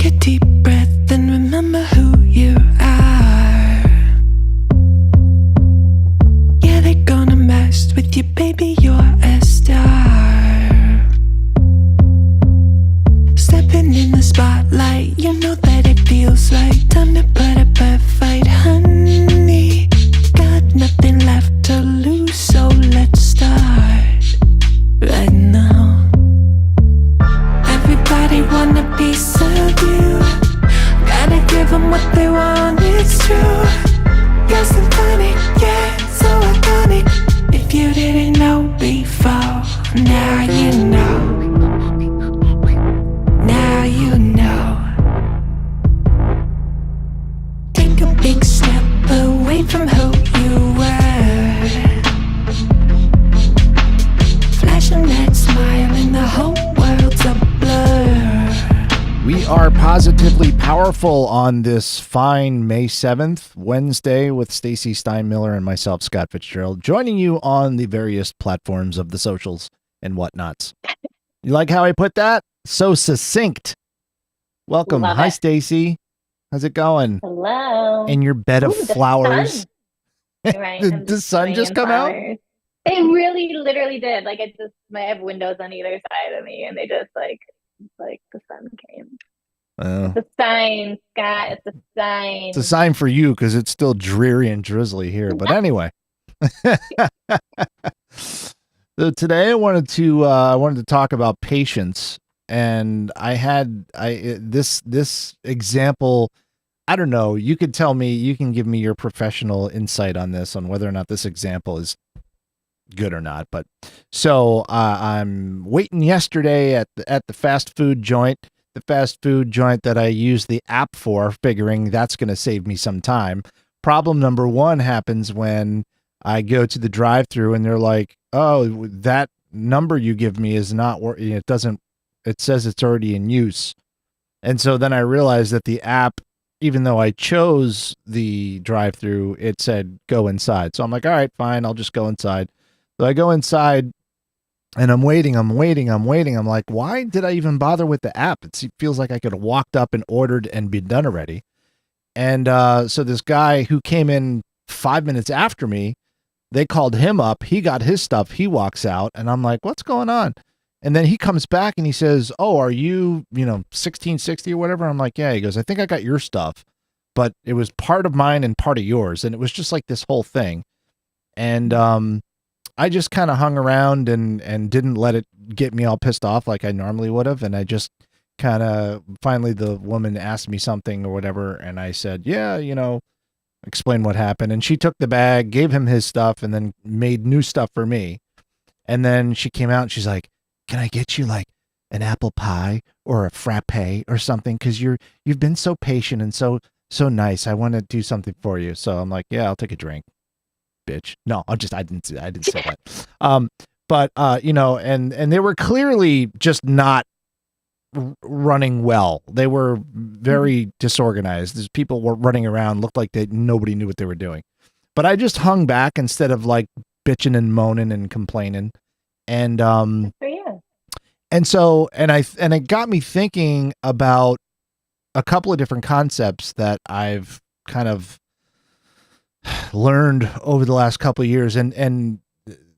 Take a deep breath and remember who you are. Yeah, they're gonna mess with you, baby, you're a star. Stepping in the spotlight, you know that it feels right. Time to put up a fight, honey. Got nothing left to lose, so let's start right now. Everybody want a piece of you. Gotta give them what they want, it's true. You're symphonic, yeah, so iconic. If you didn't know before, now you know. Now you know. Take a big step away from who you were. Flashing that smile and the whole world's a blur. We are positively powerful on this fine May 7th, Wednesday, with Stacey, Steinmiller, and myself, Scott Fitzgerald, joining you on the various platforms of the socials and whatnots. You like how I put that? So succinct. Welcome. Love Hi, it. Stacey. How's it going? Hello. In your bed of Ooh, the flowers. sun. Right. Did I'm the just sun swimming just in come out? flowers. They really literally did. Like I have windows on either side of me and they just like the sun came. Oh. It's a sign, Scott. It's a sign. It's a sign for you because it's still dreary and drizzly here. But anyway. So today I wanted to talk about patience, and this example. I don't know. You could tell me. You can give me your professional insight on this, on whether or not this example is good or not. But so I'm waiting yesterday at the fast food joint. The fast food joint that I use the app for, figuring that's going to save me some time. Problem number one happens when I go to the drive-thru and they're like, "Oh, that number you give me is not working. It doesn't. It says it's already in use." And so then I realized that the app, even though I chose the drive-thru, it said go inside. So I'm like, all right, fine, I'll just go inside. So I go inside. And I'm waiting. I'm like, why did I even bother with the app? It feels like I could have walked up and ordered and been done already. And so this guy who came in 5 minutes after me, they called him up. He got his stuff. He walks out. And I'm like, what's going on? And then he comes back and he says, oh, are you, 1660 or whatever? I'm like, yeah. He goes, I think I got your stuff. But it was part of mine and part of yours. And it was just like this whole thing. And I just kind of hung around and didn't let it get me all pissed off like I normally would have. And I just kind of, finally the woman asked me something or whatever. And I said, yeah, explain what happened. And she took the bag, gave him his stuff, and then made new stuff for me. And then she came out and she's like, can I get you like an apple pie or a frappe or something? Cause you've been so patient and so nice. I want to do something for you. So I'm like, yeah, I'll take a drink. Bitch. No, I didn't say that. But and they were clearly just not running well. They were very disorganized. These people were running around, looked like nobody knew what they were doing. But I just hung back instead of like bitching and moaning and complaining. And and so and it got me thinking about a couple of different concepts that I've kind of learned over the last couple of years, and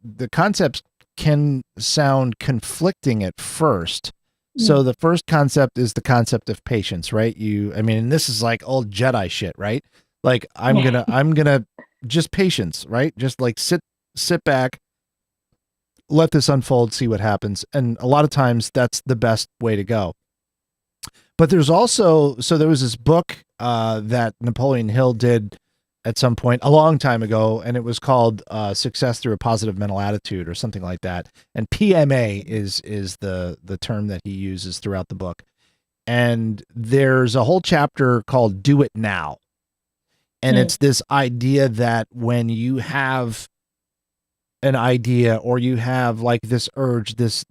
the concepts can sound conflicting at first. So the first concept is the concept of patience, right? And this is like old Jedi shit, right? Like I'm gonna just patience, right? Just like sit back, let this unfold, see what happens. And a lot of times that's the best way to go. But there's also, there was this book that Napoleon Hill did at some point a long time ago, and it was called Success Through a Positive Mental Attitude or something like that. And PMA is the term that he uses throughout the book. And there's a whole chapter called Do It Now. And it's this idea that when you have an idea or you have like this urge, this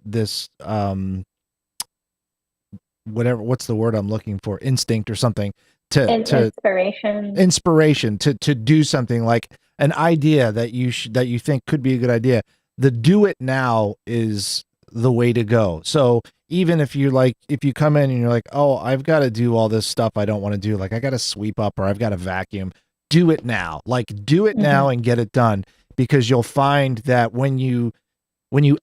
whatever, what's the word I'm looking for? Instinct or something. Inspiration to do something, like an idea that you think could be a good idea. The do it now is the way to go. So even if you like, if you come in and you're like, oh, I've got to do all this stuff I don't want to do, like I got to sweep up or I've got to vacuum, do it now. Like do it now and get it done, because you'll find that when you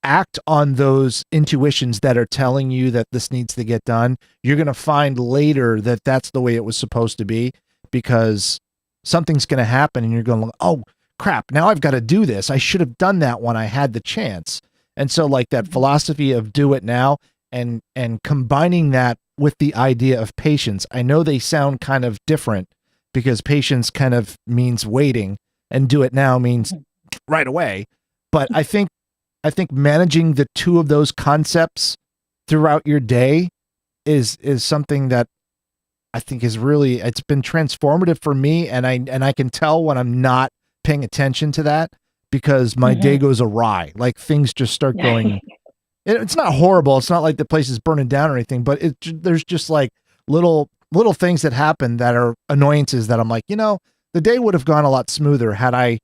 act on those intuitions that are telling you that this needs to get done, you're going to find later that that's the way it was supposed to be, because something's going to happen and you're going, oh crap, now I've got to do this. I should have done that when I had the chance. And so like that philosophy of do it now, and combining that with the idea of patience. I know they sound kind of different, because patience kind of means waiting and do it now means right away. But I think managing the two of those concepts throughout your day is something that I think is really, it's been transformative for me. And I can tell when I'm not paying attention to that, because my day goes awry. Like things just start going, it's not horrible. It's not like the place is burning down or anything, but there's just like little things that happen that are annoyances that I'm like, the day would have gone a lot smoother had I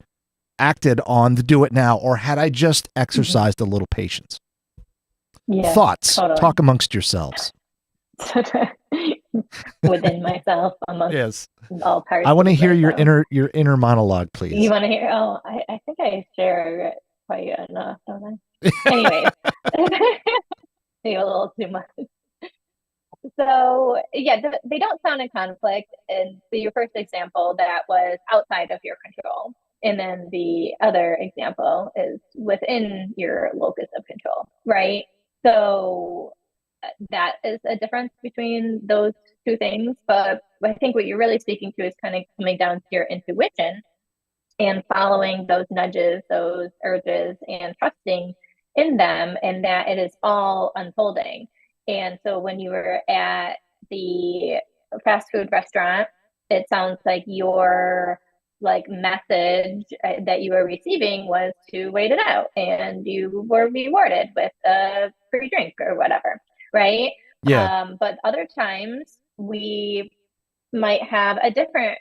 acted on the do it now, or had I just exercised a little patience. Yeah, Thoughts, totally. talk amongst yourselves. Within myself, amongst all parts. I want to hear your inner monologue, please. You want to hear? Oh, I think I share it quite enough, don't I? Anyways, maybe a little too much. So yeah, they don't sound in conflict. And so your first example, that was outside of your control. And then the other example is within your locus of control, right? So that is a difference between those two things. But I think what you're really speaking to is kind of coming down to your intuition and following those nudges, those urges, and trusting in them, and that it is all unfolding. And so when you were at the fast food restaurant, it sounds like your message that you were receiving was to wait it out, and you were rewarded with a free drink or whatever, right? Yeah. But other times we might have a different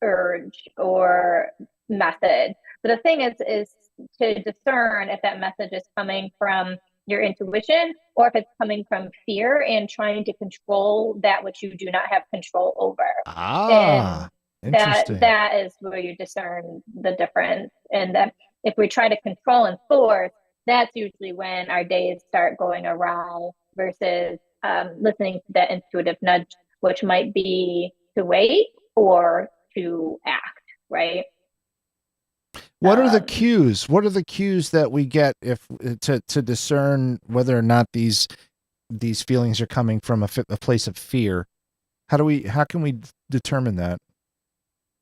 urge or message. But the thing is to discern if that message is coming from your intuition, or if it's coming from fear and trying to control that which you do not have control over. And that is where you discern the difference. And that if we try to control and force, that's usually when our days start going awry, versus listening to that intuitive nudge, which might be to wait or to act, right? What are the cues? What are the cues that we get to discern whether or not these feelings are coming from a place of fear? How can we determine that?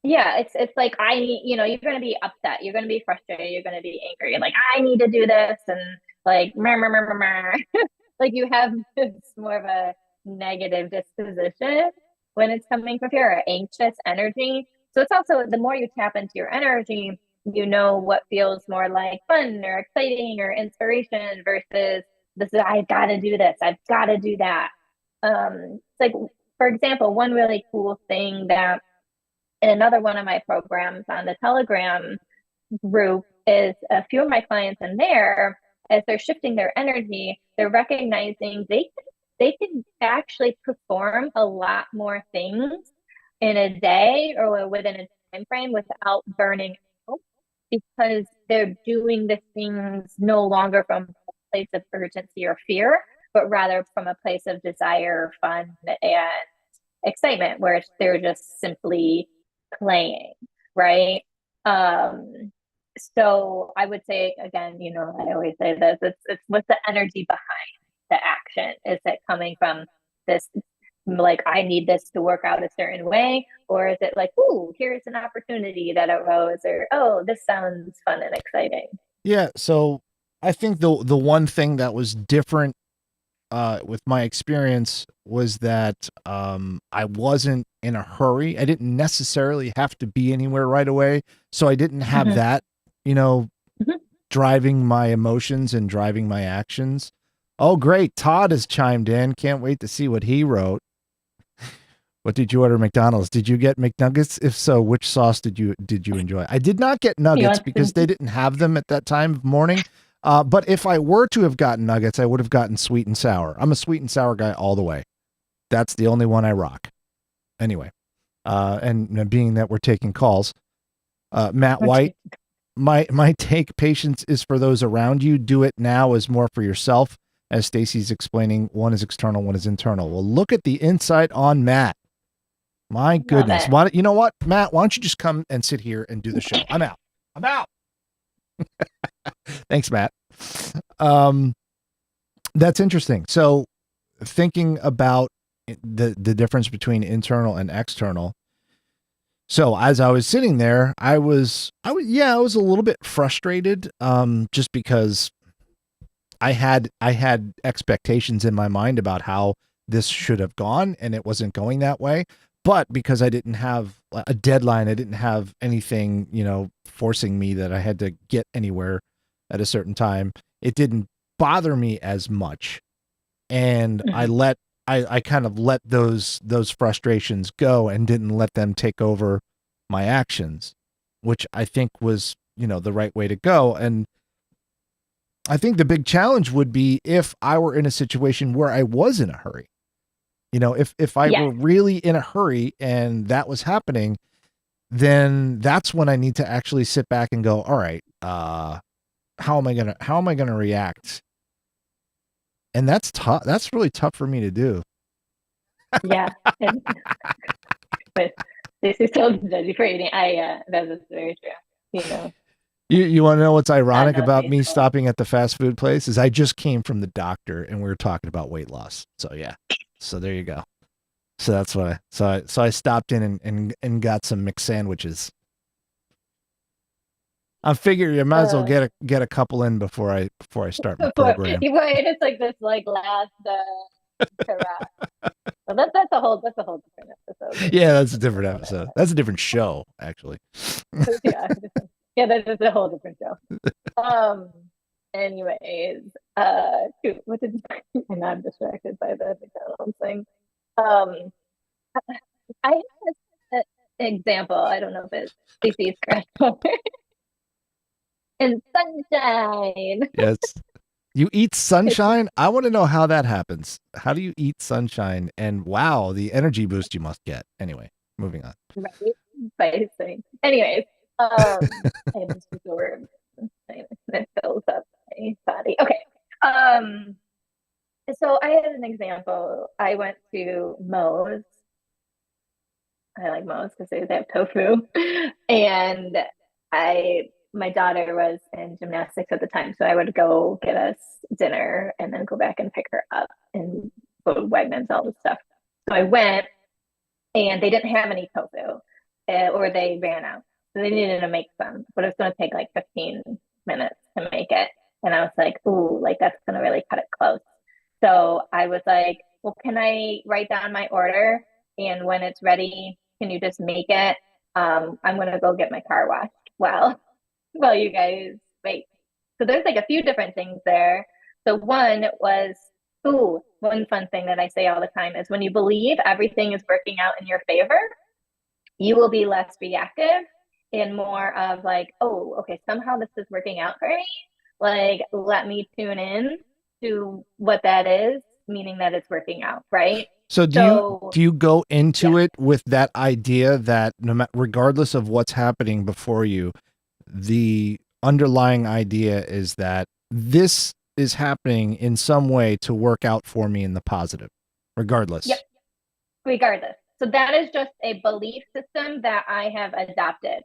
Yeah, it's like you're going to be upset, you're going to be frustrated, you're going to be angry, like I need to do this, and like like you have this more of a negative disposition when it's coming from fear, or anxious energy. So it's also, the more you tap into your energy, what feels more like fun or exciting or inspiration, versus this is, I've got to do this, I've got to do that. It's like, for example, one really cool thing that in another one of my programs on the Telegram group is a few of my clients in there, as they're shifting their energy, they're recognizing they can actually perform a lot more things in a day or within a time frame without burning out, because they're doing the things no longer from a place of urgency or fear, but rather from a place of desire, fun, and excitement, where they're just simply playing, right? So I would say, again, I always say this, it's what's the energy behind the action? Is it coming from this, like, I need this to work out a certain way? Or is it like, ooh, here's an opportunity that arose, or, oh, this sounds fun and exciting? Yeah. So I think the one thing that was different with my experience was that I wasn't in a hurry. I didn't necessarily have to be anywhere right away. So I didn't have that, driving my emotions and driving my actions. Oh, great. Todd has chimed in. Can't wait to see what he wrote. What did you order at McDonald's? Did you get McNuggets? If so, which sauce did you enjoy? I did not get nuggets because they didn't have them at that time of morning. But if I were to have gotten nuggets, I would have gotten sweet and sour. I'm a sweet and sour guy all the way. That's the only one I rock. Anyway, and being that we're taking calls, Matt White, my take: patience is for those around you. Do it now is more for yourself. As Stacey's explaining, one is external, one is internal. Well, look at the insight on Matt. My goodness. Why, you know what, Matt? Why don't you just come and sit here and do the show? I'm out. I'm out. Thanks, Matt. That's interesting. So, thinking about the difference between internal and external. So as I was sitting there, I was a little bit frustrated, just because I had expectations in my mind about how this should have gone, and it wasn't going that way. But because I didn't have a deadline, I didn't have anything, forcing me that I had to get anywhere at a certain time, it didn't bother me as much. And I kind of let those frustrations go and didn't let them take over my actions, which I think was, the right way to go. And I think the big challenge would be if I were in a situation where I was in a hurry. If I were really in a hurry and that was happening, then that's when I need to actually sit back and go, all right, how am I going to react? And that's tough. That's really tough for me to do. Yeah. But this is so frustrating. That is very true. You want to know what's ironic about me stopping at the fast food place is I just came from the doctor and we were talking about weight loss. So yeah. So there you go. So that's why. So I stopped in and got some McSandwiches. I figure you might as well get a couple in before I start my program. It's like this last well, that's a whole different episode. Yeah, that's a different episode. That's a different show, actually. Yeah, that's just a whole different show. Anyways, what did and I'm distracted by the McDonald's thing. I have an example. I don't know if it's Stacey's correct. And sunshine. Yes. You eat sunshine? I want to know how that happens. How do you eat sunshine? And wow, the energy boost you must get. Anyway, moving on. Right. By saying. Anyways, I just use the word that fills up my body. Okay. So I had an example. I went to Moe's. I like Moe's because they have tofu. And my daughter was in gymnastics at the time, so I would go get us dinner and then go back and pick her up and go to Wegmans, all this stuff. So I went, and they didn't have any tofu, or they ran out. So they needed to make some, but it was going to take like 15 minutes to make it. And I was like, ooh, that's going to really cut it close. So I was like, well, can I write down my order? And when it's ready, can you just make it? I'm going to go get my car washed. Well, you guys wait. So there's a few different things there. So one fun thing that I say all the time is when you believe everything is working out in your favor, you will be less reactive and more of oh, okay, somehow this is working out for me. Let me tune in to what that is, meaning that it's working out, right? So do you go into it with that idea that regardless of what's happening before you, the underlying idea is that this is happening in some way to work out for me in the positive, regardless? Yep. Regardless. So that is just a belief system that I have adopted.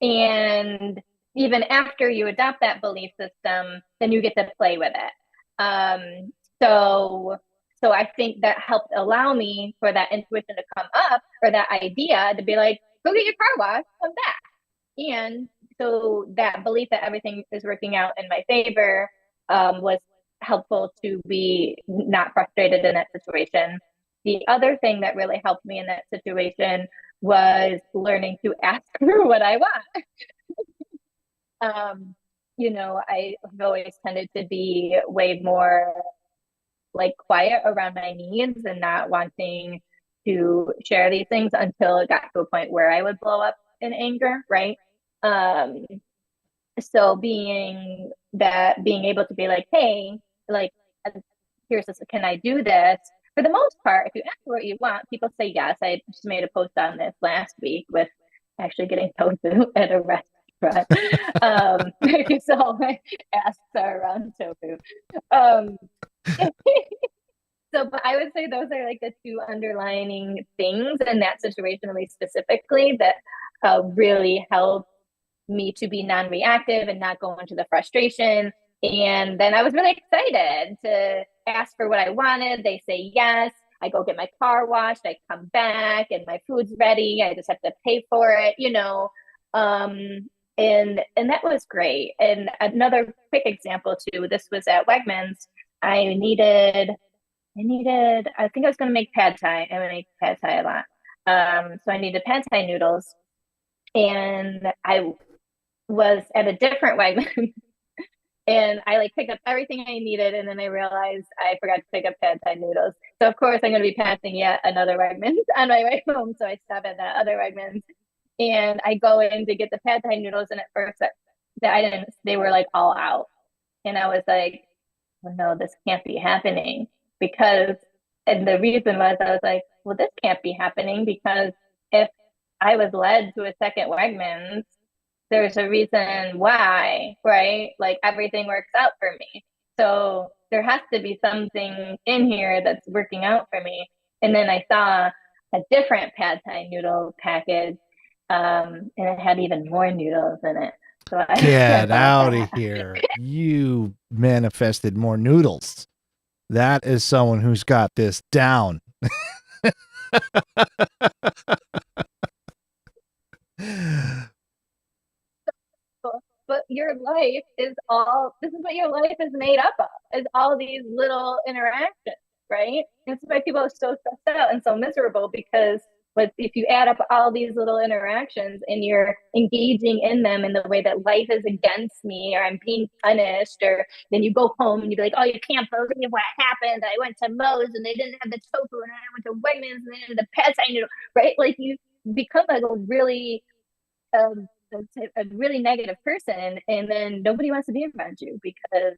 And even after you adopt that belief system, then you get to play with it. So I think that helped allow me for that intuition to come up, or that idea to be like, go get your car washed, come back. And so that belief that everything is working out in my favor was helpful to be not frustrated in that situation. The other thing that really helped me in that situation was learning to ask for what I want. I've always tended to be way more quiet around my needs and not wanting to share these things until it got to a point where I would blow up in anger, right? So being that being able to be like, hey, like, here's this, can I do this? For the most part, if you ask for what you want, people say yes. I just made a post on this last week with actually getting tofu at a restaurant. So all my asks are around tofu. Um, so, but I would say those are like the two underlining things in that situation, really specifically, that really help me to be non-reactive and not go into the frustration. And then I was really excited to ask for what I wanted. They say yes. I go get my car washed. I come back and my food's ready. I just have to pay for it, you know. And that was great. And another quick example too. This was at Wegmans. I needed. I think I was going to make pad thai. I make pad thai a lot. So I needed pad thai noodles, and I was at a different Wegmans and I like picked up everything I needed, and then I realized I forgot to pick up pad thai noodles. So of course I'm going to be passing yet another Wegmans on my way home. So I stop at that other Wegmans and I go in to get the pad thai noodles, and at first that I didn't, they were like all out, and I was like, well, no, this can't be happening because, and the reason was I was like, well, this can't be happening because if I was led to a second Wegmans, there's a reason why, right? Like everything works out for me. So there has to be something in here that's working out for me. And then I saw a different pad thai noodle package, and it had even more noodles in it. So Get out of here. You manifested more noodles. That is someone who's got this down. But your life is all, this is what your life is made up of, is all these little interactions, right? That's why people are so stressed out and so miserable, because if you add up all these little interactions and you're engaging in them in the way that life is against me, or I'm being punished, or then you go home and you be like, oh, you can't believe what happened. I went to Moe's and they didn't have the tofu, and I went to Wegmans and they didn't have the pad thai noodle, right? Like you become like a really a really negative person, and then nobody wants to be around you because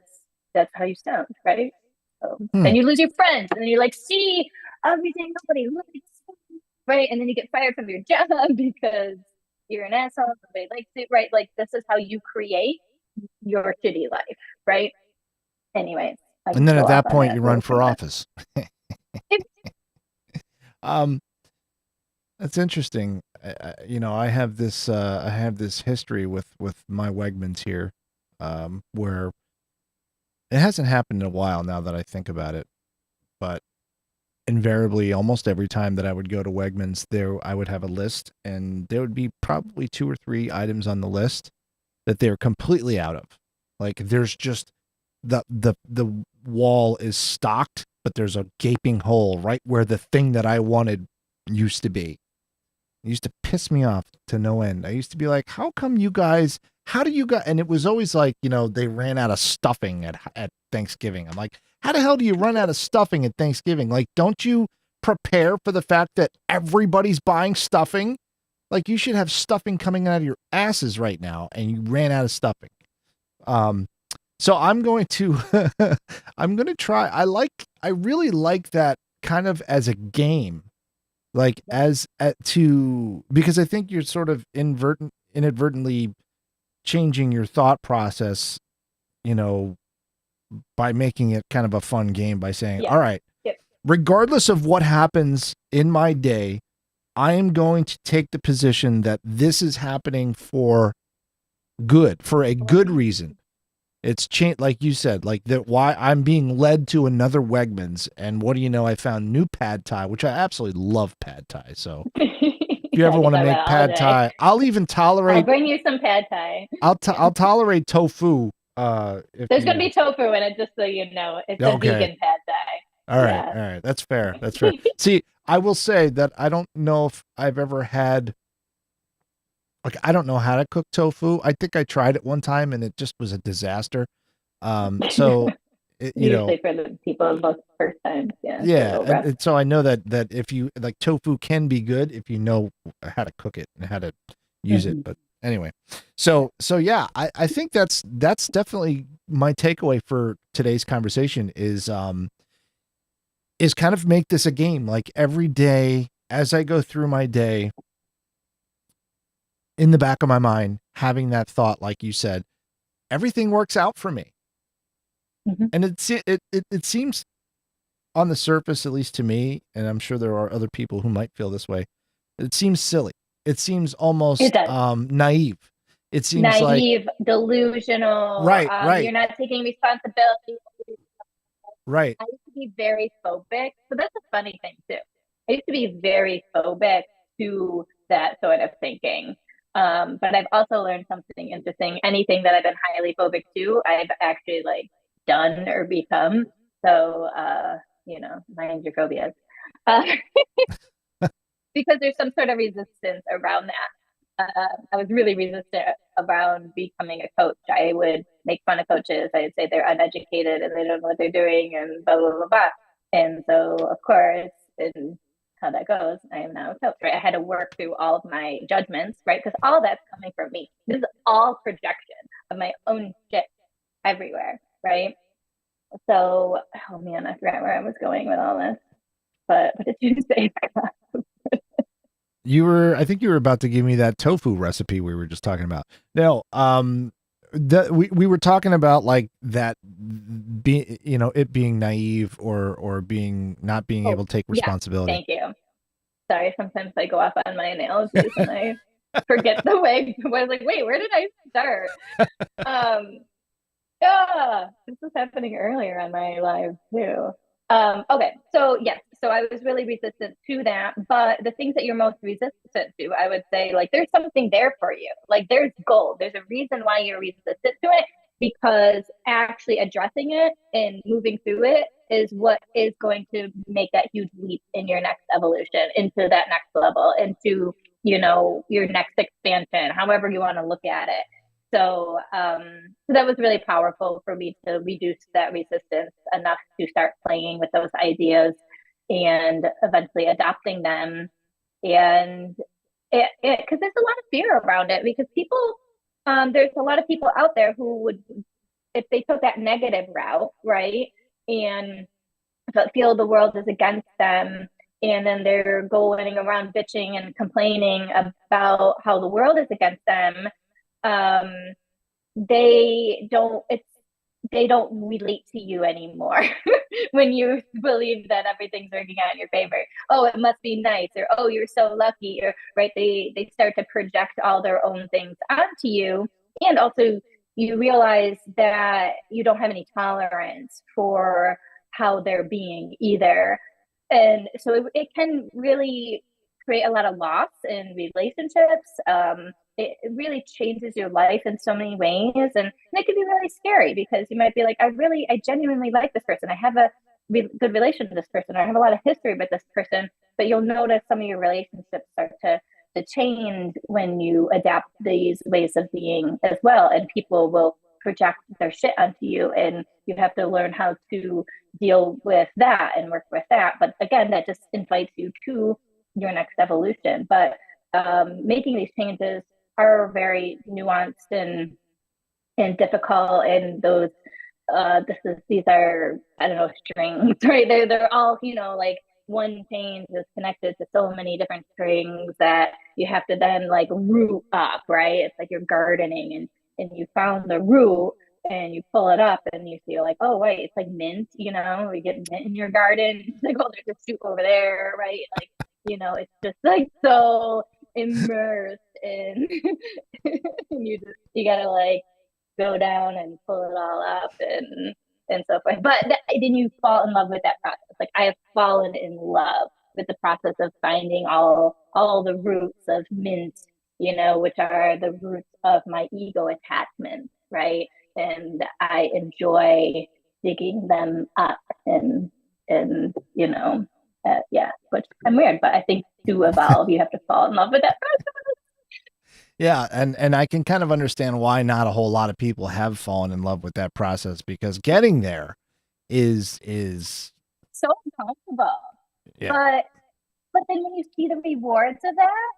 that's how you sound, right? So then you lose your friends, and then you're like, see, everything nobody likes, right? And then you get fired from your job because you're an asshole, nobody likes it, right? Like this is how you create your shitty life, right? Anyways, and then at that point you run for office. That's interesting. I have this history with my Wegmans here, where it hasn't happened in a while now that I think about it, but invariably, almost every time that I would go to Wegmans, I would have a list, and there would be probably 2 or 3 items on the list that they're completely out of. Like there's just the wall is stocked, but there's a gaping hole right where the thing that I wanted used to be. It used to piss me off to no end. I used to be like, how do you guys, and it was always like, they ran out of stuffing at Thanksgiving. I'm like, how the hell do you run out of stuffing at Thanksgiving? Like, don't you prepare for the fact that everybody's buying stuffing? Like, you should have stuffing coming out of your asses right now, and you ran out of stuffing. So I'm going to, I'm going to try. I really like that kind of as a game. Like because I think you're sort of inadvertently changing your thought process, by making it kind of a fun game by saying, all right, regardless of what happens in my day, I am going to take the position that this is happening for a good reason. It's changed, like you said, like that. Why I'm being led to another Wegmans, and what do you know? I found new pad thai, which I absolutely love pad thai. So if you ever want to make pad thai, I'll even tolerate. I'll bring you some pad thai. I'll tolerate tofu. There's gonna be tofu in it, just so you know. It's a vegan pad thai. All right, that's fair. That's fair. See, I will say that I don't know if I've ever had. Like, I don't know how to cook tofu. I think I tried it one time and it just was a disaster. So, usually for the people both first times, yeah. And so I know that if you like, tofu can be good if you know how to cook it and how to use it. But Anyway, so yeah, I think that's definitely my takeaway for today's conversation is kind of make this a game. Like every day as I go through my day, in the back of my mind, having that thought, like you said, everything works out for me. Mhm. And it seems on the surface, at least to me, and I'm sure there are other people who might feel this way, it seems silly. It seems It almost does. naive. It seems like Naive, delusional. right, You're right, not taking responsibility. right. I used to be very phobic. So that's a funny thing too. I used to be very phobic to that sort of thinking. But I've also learned something interesting. Anything that I've been highly phobic to, I've actually like done or become. So mind your phobias. Uh, because there's some sort of resistance around that. I was really resistant around becoming a coach. I would make fun of coaches. I'd say they're uneducated and they don't know what they're doing and blah, blah, blah, blah. And so, of course, and how that goes, I am now a coach, right? I had to work through all of my judgments, right? Because all that's coming from me. This is all projection of my own shit everywhere, right? So, oh man, I forgot where I was going with all this. But what did you say? I think you were about to give me that tofu recipe we were just talking about. No, we were talking about like that it being naive or being not being Oh, able to take yeah. responsibility. Thank you. Sorry, sometimes I go off on my analogies and I forget the way. I was like, wait, where did I start? Um, yeah, this was happening earlier on my live too. Okay, so yes, so I was really resistant to that, but the things that you're most resistant to, I would say, like, there's something there for you. Like, there's gold. There's a reason why you're resistant to it because actually addressing it and moving through it is what is going to make that huge leap in your next evolution into that next level, into your next expansion, however you want to look at it. So that was really powerful for me to reduce that resistance enough to start playing with those ideas and eventually adopting them. And because there's a lot of fear around it because there's a lot of people out there who would, if they took that negative route, right, and feel the world is against them, and then they're going around bitching and complaining about how the world is against them. um, they don't relate to you anymore when you believe that everything's working out in your favor. Oh, it must be nice, or oh, you're so lucky, or right, they start to project all their own things onto you. And also you realize that you don't have any tolerance for how they're being either. And so it can really create a lot of loss in relationships. It really changes your life in so many ways, and it can be really scary because you might be like, I genuinely like this person, I have a good relation to this person, I have a lot of history with this person, but you'll notice some of your relationships start to change when you adapt these ways of being as well, and people will project their shit onto you, and you have to learn how to deal with that and work with that. But again, that just invites you to your next evolution. But making these changes are very nuanced and difficult, and these are, I don't know, strings, right? They're all, like, one change is connected to so many different strings that you have to then like root up, right? It's like you're gardening, and you found the root and you pull it up and you see like, oh wait, it's like mint, you get mint in your garden. It's like, oh, there's a shoot over there, right? Like, it's just like so immersed in and you gotta like go down and pull it all up and so forth. But then you fall in love with that process. Like, I have fallen in love with the process of finding all the roots of mint, which are the roots of my ego attachment, right? And I enjoy digging them up and yeah, which I'm weird, but I think to evolve, you have to fall in love with that process. Yeah, and I can kind of understand why not a whole lot of people have fallen in love with that process, because getting there is So uncomfortable. yeah. But then when you see the rewards of that,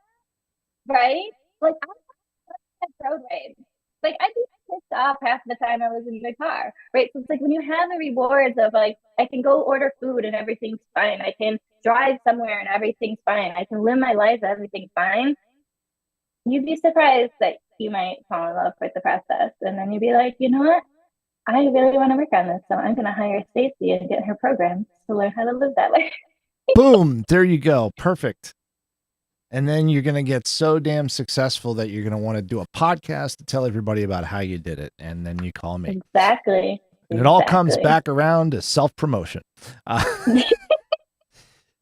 right? Like, I road rage. Like I'd be pissed off half the time I was in the car, right? So it's like when you have the rewards of like I can go order food and everything's fine. I can drive somewhere and everything's fine. I can live my life, everything's fine. You'd be surprised that you might fall in love with the process. And then you'd be like, you know what? I really want to work on this. So I'm going to hire Stacey and get her programs to learn how to live that way. Boom. There you go. Perfect. And then you're going to get so damn successful that you're going to want to do a podcast to tell everybody about how you did it. And then you call me. Exactly. And it all comes back around to self-promotion.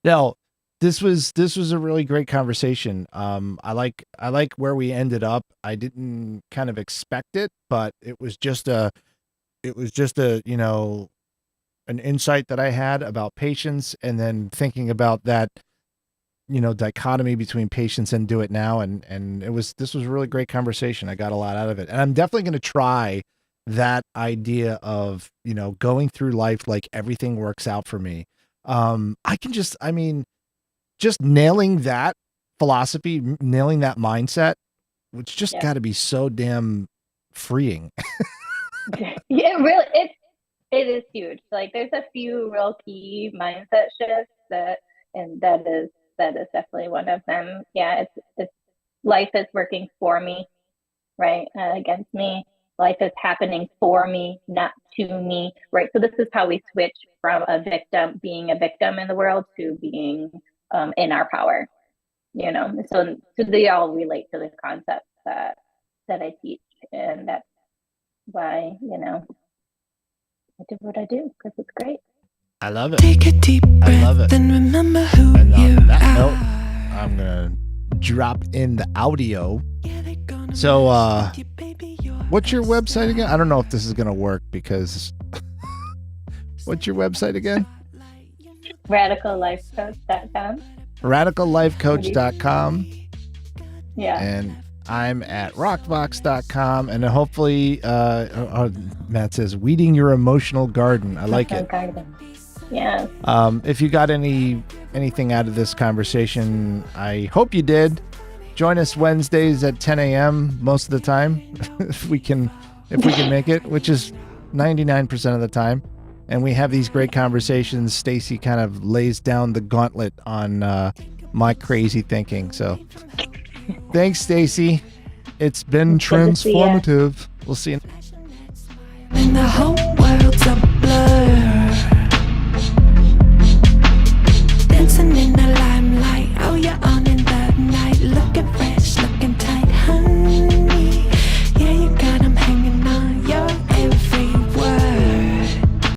No, this was a really great conversation. I like where we ended up. I didn't kind of expect it, but it was just a, you know, an insight that I had about patience, and then thinking about that, you know, dichotomy between patience and do it now. And this was a really great conversation. I got a lot out of it, and I'm definitely going to try that idea of, you know, going through life like everything works out for me. Just nailing that philosophy, nailing that mindset, which just got to be so damn freeing. Yeah, it is huge. Like there's a few real key mindset shifts that is definitely one of them. Yeah, it's life is working for me, right? Against me. Life is happening for me, not to me, right? So this is how we switch from being a victim in the world, to being in our power, you know. So they all relate to the concepts that I teach, and that's why, you know, I do what I do, because it's great. I love it. Take a deep breath and remember who you on that are. note, I'm gonna drop in the audio. So what's your website again? I don't know if this is gonna work, because what's your website again? RadicalLifeCoach.com. RadicalLifeCoach.com. Yeah. And I'm at rockbox.com, and hopefully Matt says weeding your emotional garden. I like it. Garden. Yeah. If you got anything out of this conversation, I hope you did. Join us Wednesdays at 10 a.m. most of the time, if we can make it, which is 99% of the time. And we have these great conversations. Stacey kind of lays down the gauntlet on my crazy thinking. So thanks, Stacey. It's been transformative. We'll see you. In the whole